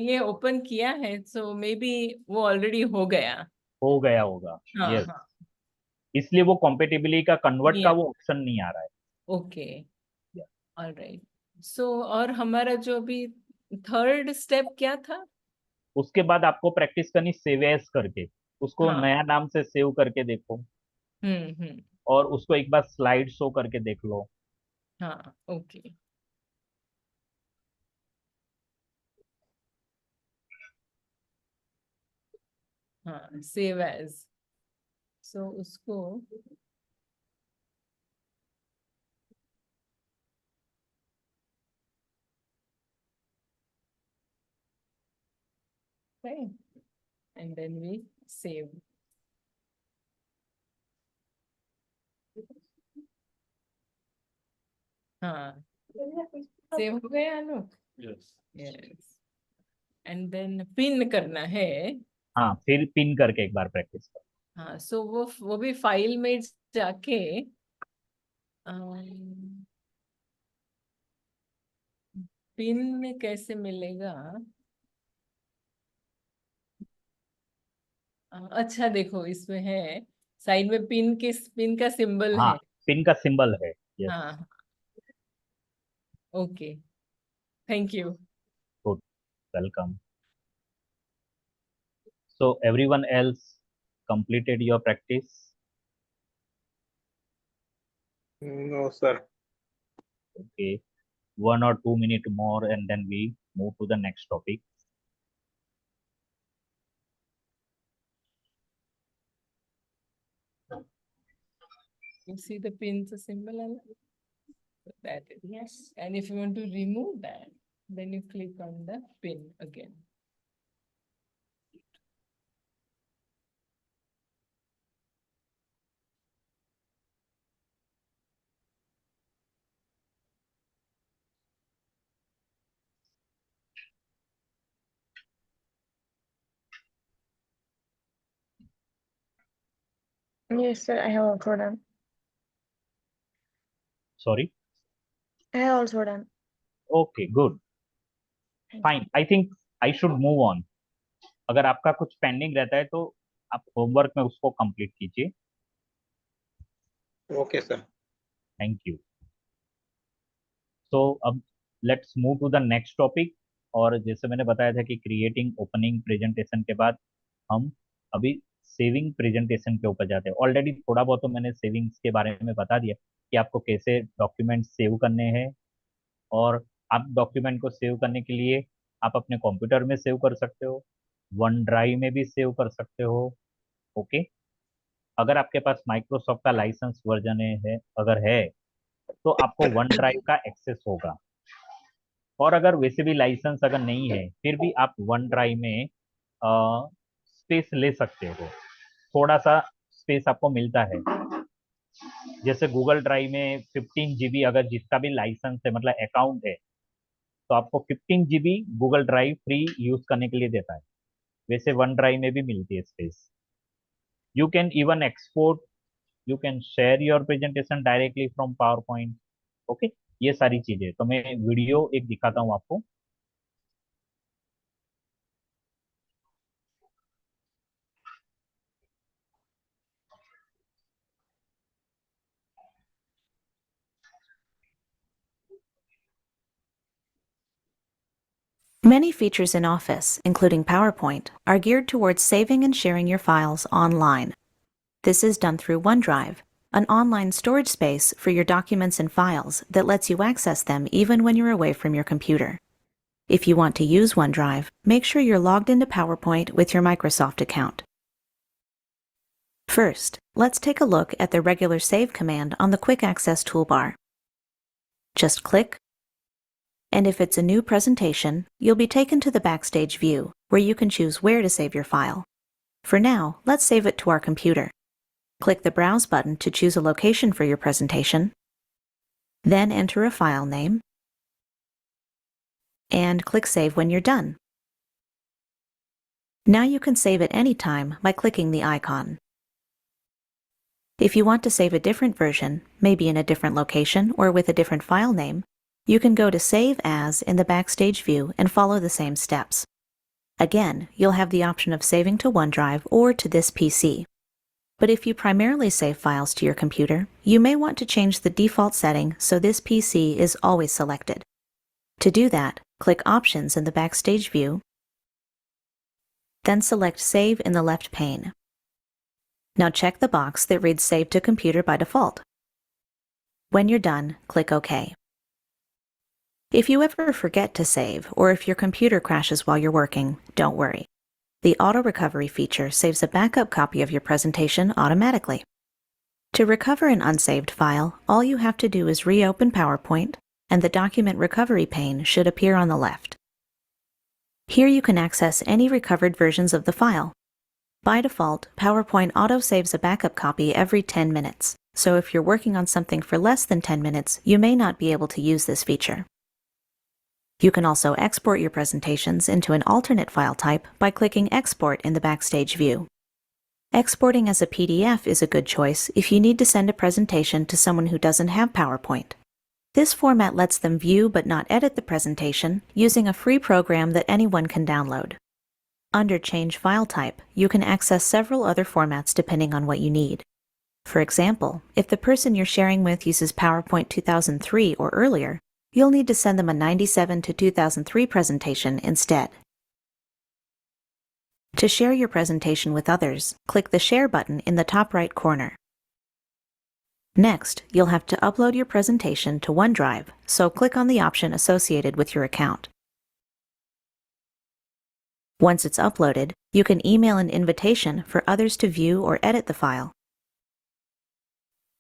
ये ओपन किया है, सो मे बी वो ऑलरेडी हो गया। हो गया होगा, हाँ यस। हाँ, इसलिए वो कॉम्पेटिबिलिटी का कन्वर्ट का Yeah. वो ऑप्शन नहीं आ रहा है। Okay, alright. सो और हमारा जो अभी थर्ड स्टेप क्या था? उसके बाद आपको प्रैक्टिस करनी सेव एज करके, उसको हाँ। नया नाम से सेव करके देखो, हम्म। और उसको एक बार स्लाइड शो करके देख लो। हाँ, ओके। हाँ, सेव एज, सो उसको एंड देन वी सेव। हाँ, सेव हो गया अनुक? Yes. Yes, and then pin करना है। हाँ, फिर पिन करके एक बार प्रैक्टिस करो। हाँ, सो वो भी फाइल में जाके पिन कैसे मिलेगा? अच्छा, देखो इसमें है, साइड में पिन का सिंबल हाँ, है। पिन का सिंबल है, यस। हाँ, okay, thank you. Good, welcome. So everyone else completed your practice? No sir. Okay, 1 or 2 minutes more and then we move to the next topic. You see the pins symbol and that is, yes. And if you want to remove that, then you click on the pin again. Yes, sir, I have also done. Sorry. I have also done. Okay, good. Thank Fine. I think I should move on. अगर आपका कुछ पेंडिंग रहता है तो आप होमवर्क में उसको कंप्लीट कीजिए. Okay, sir. Thank you. तो अब let's move to the next topic. और जैसे मैंने बताया था कि क्रिएटिंग ओपनिंग प्रेजेंटेशन के बाद हम अभी सेविंग प्रेजेंटेशन के ऊपर जाते हैं. ऑलरेडी थोड़ा बहुत तो मैंने सेविंग्स के बारे में बता दिया कि आपको कैसे डॉक्यूमेंट सेव करने हैं. और आप डॉक्यूमेंट को सेव करने के लिए आप अपने कंप्यूटर में सेव कर सकते हो, वन ड्राइव में भी सेव कर सकते हो. ओके. अगर आपके पास माइक्रोसॉफ्ट का लाइसेंस वर्जन है, अगर है तो आपको वन ड्राइव का एक्सेस होगा. और अगर वैसे भी लाइसेंस अगर नहीं है फिर भी आप वन ड्राइव में स्पेस ले सकते हो. थोड़ा सा स्पेस आपको मिलता है. जैसे गूगल ड्राइव में 15 GB अगर जिसका भी लाइसेंस है, मतलब अकाउंट है, तो आपको 15 GB Google drive free use करने के लिए देता है. वैसे वन ड्राइव में भी मिलती है space. You can even export, you can share your presentation directly from power point. Okay. ये सारी चीजें तो मैं वीडियो एक दिखाता हूँ आपको. Many features in Office, including PowerPoint, are geared towards saving and sharing your files online. This is done through OneDrive, an online storage space for your documents and files that lets you access them even when you're away from your computer. If you want to use OneDrive, make sure you're logged into PowerPoint with your Microsoft account. First, let's take a look at the regular Save command on the Quick Access toolbar. Just click, and if it's a new presentation, you'll be taken to the Backstage view, where you can choose where to save your file. For now, let's save it to our computer. Click the Browse button to choose a location for your presentation, then enter a file name, and click Save when you're done. Now you can save at any time by clicking the icon. If you want to save a different version, maybe in a different location or with a different file name, you can go to Save As in the Backstage view and follow the same steps. Again, you'll have the option of saving to OneDrive or to this PC. But if you primarily save files to your computer, you may want to change the default setting so this PC is always selected. To do that, click Options in the Backstage view, then select Save in the left pane. Now check the box that reads Save to Computer by default. When you're done, click OK. If you ever forget to save, or if your computer crashes while you're working, don't worry. The Auto Recovery feature saves a backup copy of your presentation automatically. To recover an unsaved file, all you have to do is reopen PowerPoint, and the Document Recovery pane should appear on the left. Here you can access any recovered versions of the file. By default, PowerPoint auto-saves a backup copy every 10 minutes, so if you're working on something for less than 10 minutes, you may not be able to use this feature. You can also export your presentations into an alternate file type by clicking Export in the Backstage view. Exporting as a PDF is a good choice if you need to send a presentation to someone who doesn't have PowerPoint. This format lets them view but not edit the presentation using a free program that anyone can download. Under Change File Type, you can access several other formats depending on what you need. For example, if the person you're sharing with uses PowerPoint 2003 or earlier, you'll need to send them a 97 to 2003 presentation instead. To share your presentation with others, click the Share button in the top right corner. Next, you'll have to upload your presentation to OneDrive, so click on the option associated with your account. Once it's uploaded, you can email an invitation for others to view or edit the file.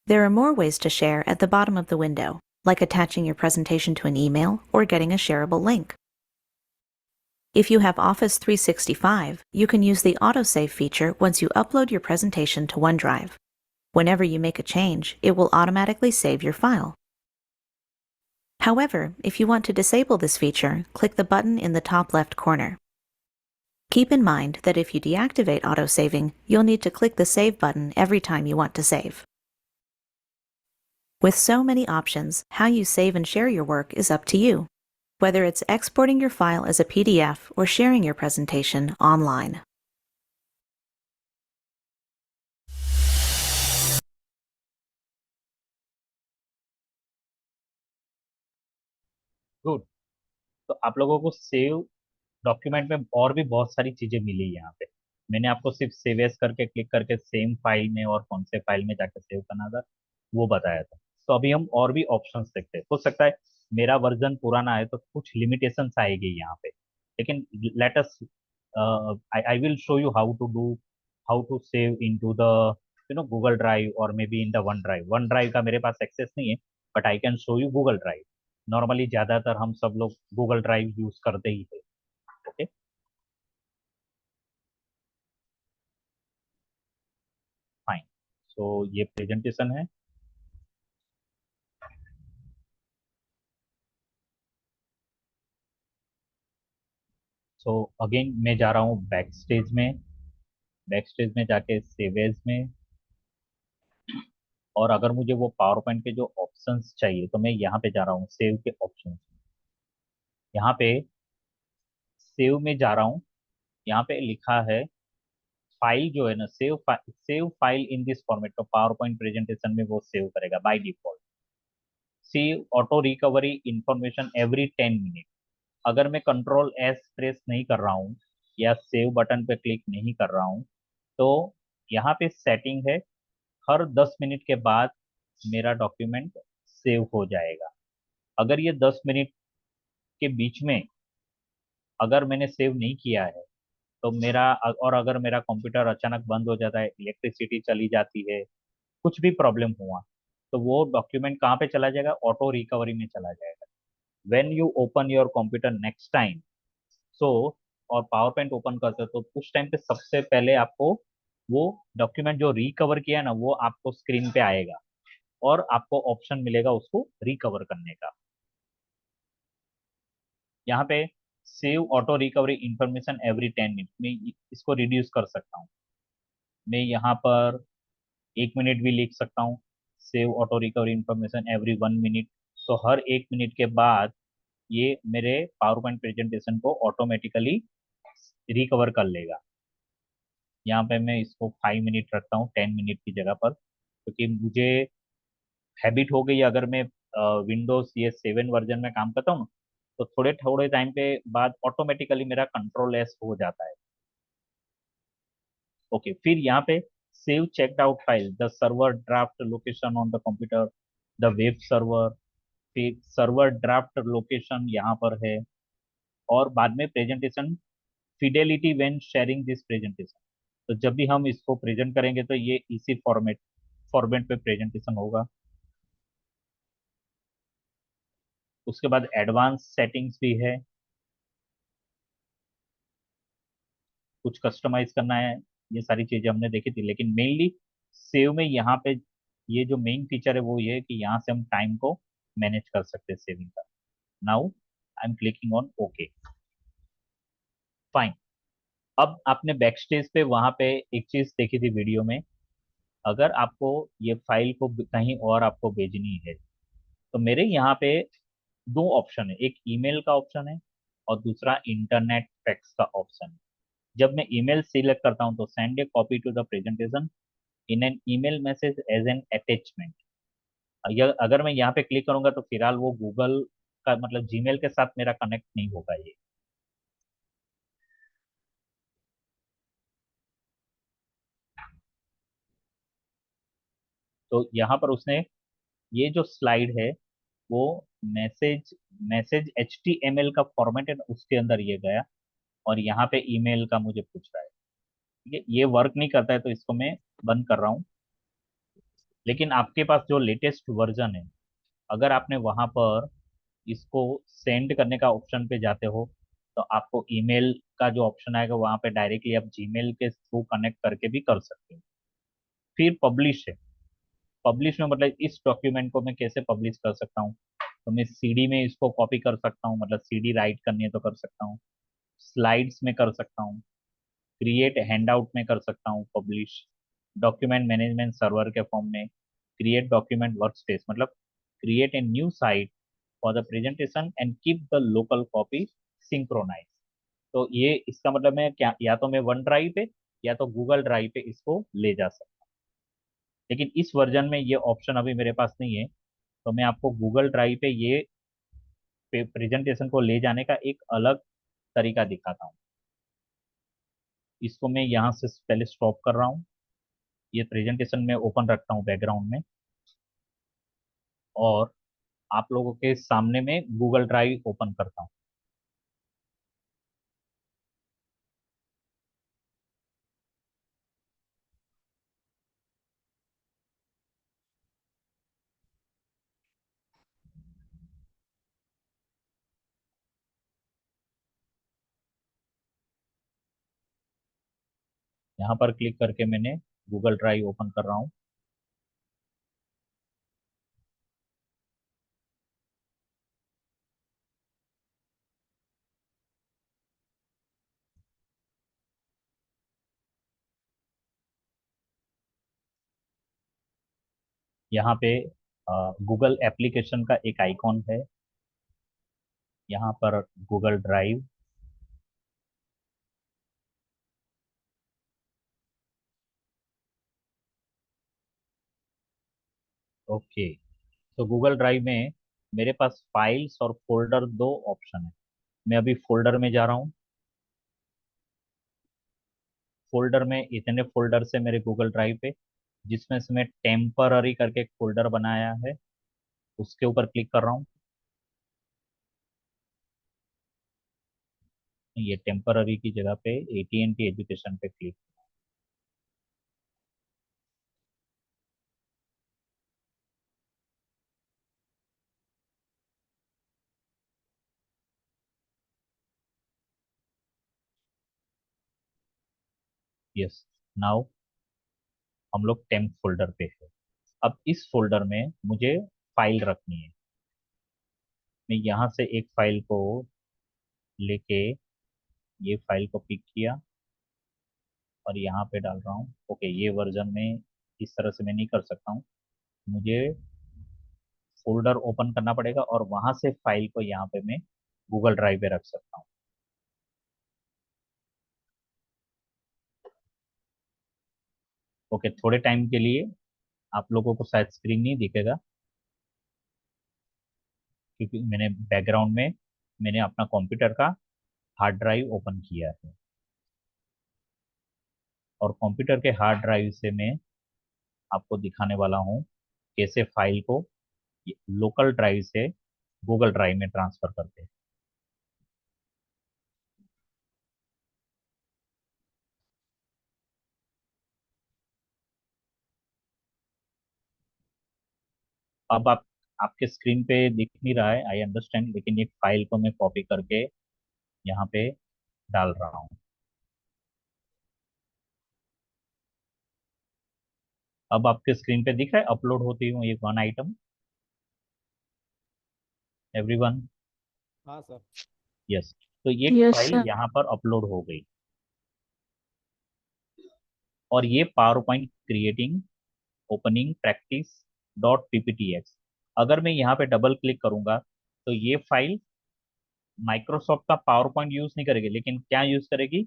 There are more ways to share at the bottom of the window, like attaching your presentation to an email or getting a shareable link. If you have Office 365, you can use the autosave feature once you upload your presentation to OneDrive. Whenever you make a change, it will automatically save your file. However, if you want to disable this feature, click the button in the top left corner. Keep in mind that if you deactivate autosaving, you'll need to click the Save button every time you want to save. With so many options, how you save and share your work is up to you, whether it's exporting your file as a PDF or sharing your presentation online. Good. तो आप लोगों को सेव डॉक्यूमेंट में और भी बहुत सारी चीजें मिली यहाँ पे। मैंने आपको सिर्फ सेव एज करके क्लिक करके सेम फाइल में और कौन से फाइल में जाकर सेव करना था वो बताया था। तो अभी हम और भी ऑप्शंस देखते हैं। हो सकता है मेरा वर्जन पुराना है तो कुछ लिमिटेशंस आएगी यहाँ पे, लेकिन let us I will show you how to save into the Google Drive और maybe in the OneDrive का मेरे पास एक्सेस नहीं है, but I can show you Google Drive. Normally ज्यादातर हम सब लोग गूगल ड्राइव यूज करते ही है। Okay, fine. सो ये प्रेजेंटेशन है। सो अगेन मैं जा रहा हूँ बैक स्टेज में जाके सेव एज में, और अगर मुझे वो पावर पॉइंट के जो ऑप्शंस चाहिए तो मैं यहाँ पे जा रहा हूँ सेव के ऑप्शंस। यहाँ पे सेव में जा रहा हूँ, यहाँ पे लिखा है फाइल जो है ना, save file in this format. तो पावर पॉइंट प्रेजेंटेशन में वो सेव करेगा by default. Save auto recovery information every 10 minute. अगर मैं कंट्रोल एस प्रेस नहीं कर रहा हूँ या सेव बटन पे क्लिक नहीं कर रहा हूँ तो यहाँ पे सेटिंग है हर 10 मिनट के बाद मेरा डॉक्यूमेंट सेव हो जाएगा। अगर ये 10 मिनट के बीच में अगर मैंने सेव नहीं किया है तो और अगर मेरा कंप्यूटर अचानक बंद हो जाता है, इलेक्ट्रिसिटी चली जाती है, कुछ भी प्रॉब्लम हुआ, तो वो डॉक्यूमेंट कहाँ पे चला जाएगा? ऑटो रिकवरी में चला जाएगा। When you open your computer next time, so और पावर पॉइंट ओपन करते हो तो उस टाइम पे सबसे पहले आपको वो डॉक्यूमेंट जो रिकवर किया है ना वो आपको स्क्रीन पे आएगा और आपको ऑप्शन मिलेगा उसको रिकवर करने का। यहाँ पे save auto recovery information every 10 minute में इसको रिड्यूस कर सकता हूँ। मैं यहाँ पर 1 मिनट भी लिख सकता हूँ। Save auto recovery information every 1 minute. तो हर 1 मिनट के बाद ये मेरे पावर पॉइंट प्रेजेंटेशन को ऑटोमेटिकली रिकवर कर लेगा। यहाँ पे मैं इसको 5 मिनट रखता हूँ 10 मिनट की जगह पर, क्योंकि मुझे हैबिट हो गई है। अगर मैं विंडोज ये 7 वर्जन में काम करता हूँ ना, तो थोड़े थोड़े टाइम पे बाद ऑटोमेटिकली मेरा कंट्रोल एस हो जाता है। ओके, फिर यहाँ पे save checked out file the server draft location on the computer, the web server. फिर सर्वर ड्राफ्ट लोकेशन यहाँ पर है, और बाद में presentation Fidelity when sharing this presentation. तो जब भी हम इसको प्रेजेंट करेंगे तो ये इसी फॉर्मेट पे प्रेजेंटेशन होगा। उसके बाद एडवांस सेटिंग्स भी है, कुछ कस्टमाइज करना है, ये सारी चीजें हमने देखी थी। लेकिन मेनली सेव में यहाँ पे ये जो मेन फीचर है वो ये है कि यहाँ से हम टाइम को मैनेज कर सकते हैं सेविंग का। Now I am clicking on okay, fine. अब आपने बैक स्टेज पे वहां पे एक चीज देखी थी वीडियो में, अगर आपको ये फाइल को कहीं और आपको भेजनी है तो मेरे यहाँ पे दो ऑप्शन है, एक ईमेल का ऑप्शन है और दूसरा इंटरनेट फैक्स का ऑप्शन है। जब मैं ईमेल सिलेक्ट करता हूँ तो send a copy to the presentation in an email message as an attachment. अगर मैं यहाँ पे क्लिक करूंगा तो फिलहाल वो गूगल का मतलब जीमेल के साथ मेरा कनेक्ट नहीं होगा ये। तो यहाँ पर उसने ये जो स्लाइड है वो मैसेज मैसेज HTML का फॉर्मेट है ना, उसके अंदर ये गया और यहाँ पे ईमेल का मुझे पूछ रहा है। ठीक है, ये वर्क नहीं करता है तो इसको मैं बंद कर रहा हूँ। लेकिन आपके पास जो लेटेस्ट वर्जन है, अगर आपने वहां पर इसको सेंड करने का ऑप्शन पे जाते हो तो आपको ईमेल का जो ऑप्शन आएगा वहां पे डायरेक्टली आप जीमेल के थ्रू कनेक्ट करके भी कर सकते हो। फिर पब्लिश है। पब्लिश में मतलब इस डॉक्यूमेंट को मैं कैसे पब्लिश कर सकता हूँ, तो मैं सीडी में इसको कॉपी कर सकता हूँ, मतलब सीडी राइट करनी है तो कर सकता हूँ, स्लाइड्स में कर सकता हूँ, क्रिएट हैंडआउट में कर सकता हूँ पब्लिश, डॉक्यूमेंट मैनेजमेंट सर्वर के फॉर्म में, क्रिएट डॉक्यूमेंट वर्क स्पेस, मतलब create a new site for the presentation and keep the local copy synchronize. तो ये इसका मतलब मैं क्या, या तो मैं वन ड्राइव पे या तो गूगल ड्राइव पे इसको ले जा सकता हूँ, लेकिन इस वर्जन में ये ऑप्शन अभी मेरे पास नहीं है। तो मैं आपको गूगल ड्राइव पे ये प्रेजेंटेशन को ले जाने का एक अलग तरीका दिखाता हूँ। इसको मैं यहाँ से पहले स्टॉप कर रहा हूँ, ये प्रेजेंटेशन में ओपन रखता हूँ बैकग्राउंड में, और आप लोगों के सामने में गूगल ड्राइव ओपन करता हूँ। यहाँ पर क्लिक करके मैंने गूगल ड्राइव ओपन कर रहा हूँ। यहाँ पे गूगल एप्लीकेशन का एक आइकॉन है, यहाँ पर गूगल ड्राइव, ओके। तो गूगल ड्राइव में मेरे पास फाइल्स और फोल्डर दो ऑप्शन है। मैं अभी फोल्डर में जा रहा हूँ। फोल्डर में इतने फोल्डर्स है मेरे गूगल ड्राइव पे, जिसमें से मैं टेम्पररी करके एक फोल्डर बनाया है, उसके ऊपर क्लिक कर रहा हूँ। ये टेम्पररी की जगह पे AT&T एजुकेशन पे क्लिक। यस, नाउ हम लोग टेम्प फोल्डर पे है। अब इस फोल्डर में मुझे फाइल रखनी है। मैं यहाँ से एक फाइल को लेके ये फाइल को पिक किया और यहाँ पे डाल रहा हूँ। ओके, ये वर्जन में इस तरह से मैं नहीं कर सकता हूँ, मुझे फोल्डर ओपन करना पड़ेगा और वहां से फाइल को यहाँ पे मैं गूगल ड्राइव पे रख सकता हूँ। ओके, थोड़े टाइम के लिए आप लोगों को शायद स्क्रीन नहीं दिखेगा, क्योंकि मैंने बैकग्राउंड में मैंने अपना कंप्यूटर का हार्ड ड्राइव ओपन किया है, और कंप्यूटर के हार्ड ड्राइव से मैं आपको दिखाने वाला हूँ कैसे फाइल को लोकल ड्राइव से गूगल ड्राइव में ट्रांसफर करते हैं। अब आप आपके स्क्रीन पे दिख नहीं रहा है, आई अंडरस्टैंड, लेकिन एक फाइल को मैं कॉपी करके यहाँ पे डाल रहा हूँ। अब आपके स्क्रीन पे दिख रहा है अपलोड होती हूँ एक वन आइटम, एवरीवन? हाँ सर। यस, तो ये यस फाइल सर। यहाँ पर अपलोड हो गई, और ये PowerPoint creating opening practice dot pptx. अगर मैं यहाँ पे डबल क्लिक करूंगा तो ये फाइल माइक्रोसॉफ्ट का पावर पॉइंट यूज नहीं करेगी, लेकिन क्या यूज करेगी,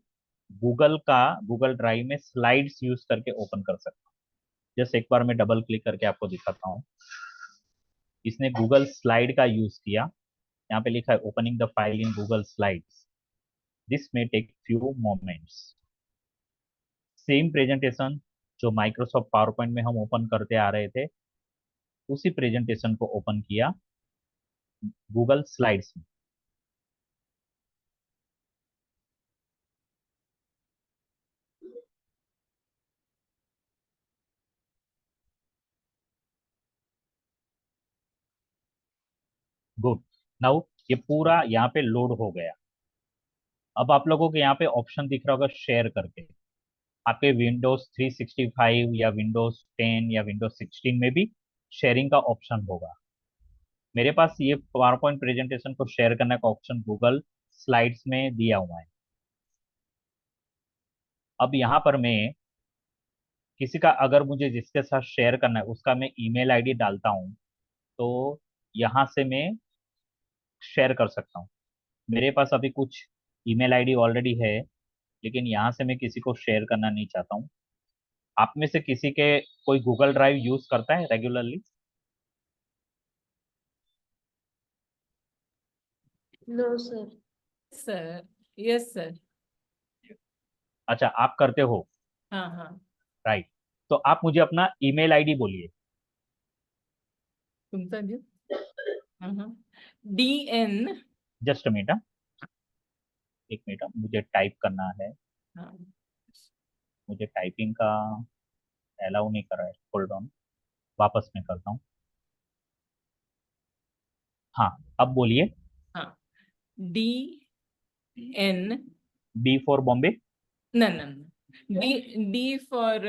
गूगल ड्राइव में स्लाइड्स यूज करके ओपन कर सकता हूँ। जस्ट एक बार मैं डबल क्लिक करके आपको दिखाता हूँ। इसने गूगल स्लाइड का यूज किया, यहाँ पे लिखा है opening the file in Google Slides, this may take few moments. Same presentation जो माइक्रोसॉफ्ट पावर पॉइंट में हम ओपन करते आ रहे थे, उसी प्रेजेंटेशन को ओपन किया गूगल स्लाइड्स में। गुड, नाउ ये पूरा यहाँ पे लोड हो गया। अब आप लोगों को यहाँ पे ऑप्शन दिख रहा होगा शेयर करके। आपके विंडोज 365 या विंडोज 10 या विंडोज 16 में भी शेयरिंग का ऑप्शन होगा। मेरे पास ये पावर पॉइंट प्रेजेंटेशन को शेयर करने का ऑप्शन गूगल स्लाइड्स में दिया हुआ है। अब यहाँ पर मैं किसी का अगर मुझे जिसके साथ शेयर करना है उसका मैं ईमेल आईडी डालता हूँ, तो यहाँ से मैं शेयर कर सकता हूँ। मेरे पास अभी कुछ ईमेल आईडी ऑलरेडी है, लेकिन यहाँ से मैं किसी को शेयर करना नहीं चाहता हूँ। आप में से किसी के कोई गूगल ड्राइव यूज करता है regularly? No sir. Sir, yes sir. अच्छा, आप करते हो, हाँ हाँ। राइट। तो आप मुझे अपना ईमेल आईडी बोलिए। तुमचा जी। हाँ हाँ। DN। जस्ट मिनट, एक मिनट, मुझे टाइप करना है। हाँ मुझे टाइपिंग का अलाउ नहीं कर रहा है, होल्ड ऑन, वापस मैं करता हूँ। हाँ, अब बोलिए। हाँ। DN। B for Bombay, No, no, no. D for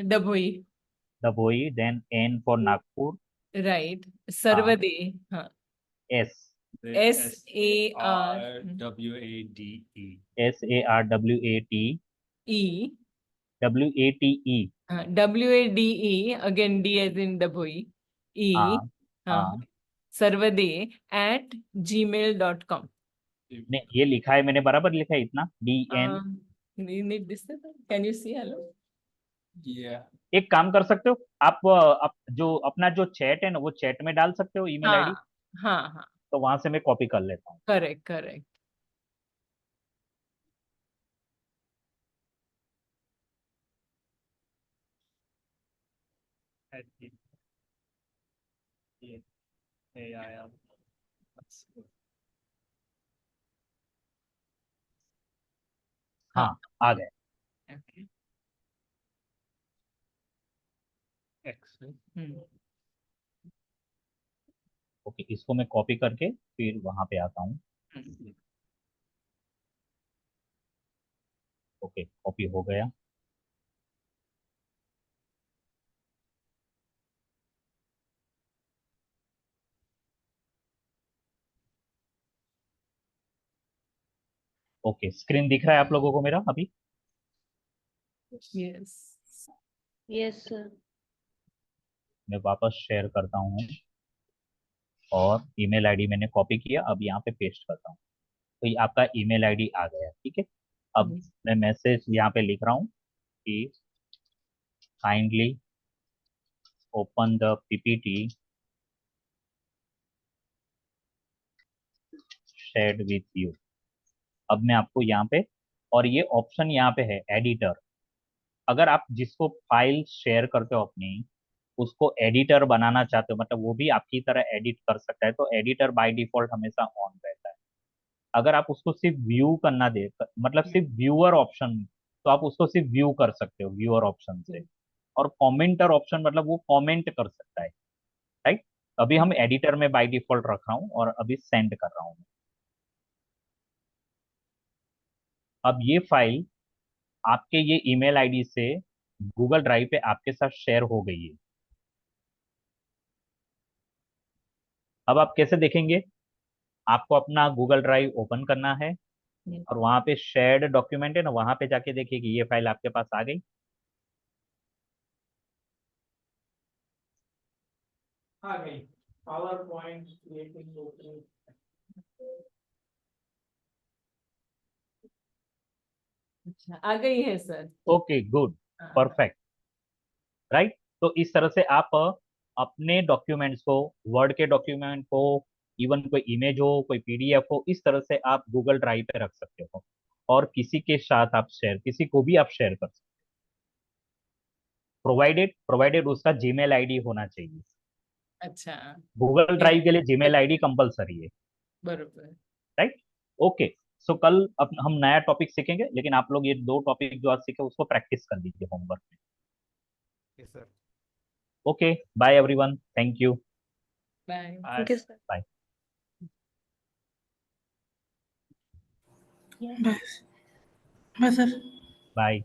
Dabhoi. Dabhoi, then N for Nagpur, Right. Sarvade. हाँ. S, SARWADE. SARWATE, E. WATE, WADE. Again D as in Dabhoi. E. हाँ हाँ. हाँ। Sarvade @gmail.com. नहीं, ये लिखा है मैंने, बराबर लिखा है इतना, DN। Need this? Can you see? Hello. एक काम कर सकते हो आप, जो अपना जो चैट है ना, वो चैट में डाल सकते हो ईमेल आईडी, हाँ हाँ हाँ. तो वहां से मैं कॉपी कर लेता हूँ। Correct, correct. हाँ, आ गए। Okay. ओके, इसको मैं कॉपी करके फिर वहां पे आता हूँ। ओके, कॉपी हो गया। ओके, स्क्रीन दिख रहा है आप लोगों को मेरा अभी? Yes. Yes sir. मैं वापस शेयर करता हूँ, और ईमेल आईडी मैंने कॉपी किया, अब यहाँ पे पेस्ट करता हूँ, तो ये आपका ईमेल आईडी आ गया, ठीक है। अब मैं मैसेज यहाँ पे लिख रहा हूँ कि kindly open the PPT shared with you. अब मैं आपको यहाँ पे, और ये ऑप्शन यहाँ पे है एडिटर, अगर आप जिसको फाइल शेयर करते हो अपनी, उसको एडिटर बनाना चाहते हो, मतलब वो भी आपकी तरह एडिट कर सकता है, तो एडिटर बाय डिफॉल्ट हमेशा ऑन रहता है। अगर आप उसको सिर्फ व्यू करना दे, मतलब सिर्फ व्यूअर ऑप्शन, तो आप उसको सिर्फ व्यू कर सकते हो व्यूअर ऑप्शन से। और कमेंटर ऑप्शन, मतलब वो कमेंट कर सकता है, राइट। अभी हम एडिटर में बाय डिफॉल्ट रख रहा हूँ, और अभी सेंड कर रहा हूँ। अब ये फाइल आपके ये ईमेल आईडी से गूगल ड्राइव पे आपके साथ शेयर हो गई है। अब आप कैसे देखेंगे? आपको अपना गूगल ड्राइव ओपन करना है, और वहां पे शेयर्ड डॉक्यूमेंट है ना, वहां पे जाके देखिए कि ये फाइल आपके पास आ गई। आ गई। Power point creating opening. अच्छा, आ गई है sir. Okay, good, perfect, right. तो इस तरह से आप अपने डॉक्यूमेंट्स को, वर्ड के डॉक्यूमेंट को, इवन कोई इमेज हो, कोई PDF हो, इस तरह से आप गूगल ड्राइव पे रख सकते हो, और किसी के साथ आप शेयर, किसी को भी आप शेयर कर सकते हो, प्रोवाइडेड उसका जीमेल आईडी होना चाहिए। अच्छा, गूगल ड्राइव के लिए जीमेल आईडी कंपलसरी है, बरोबर. राइट। ओके, सो कल हम नया टॉपिक सीखेंगे, लेकिन आप लोग ये 2 टॉपिक जो आज सीखे उसको प्रैक्टिस कर लीजिए होमवर्क में। Yes sir. Okay, bye everyone, thank you. Bye. Thank you sir. Bye. बस बस सर। बाय।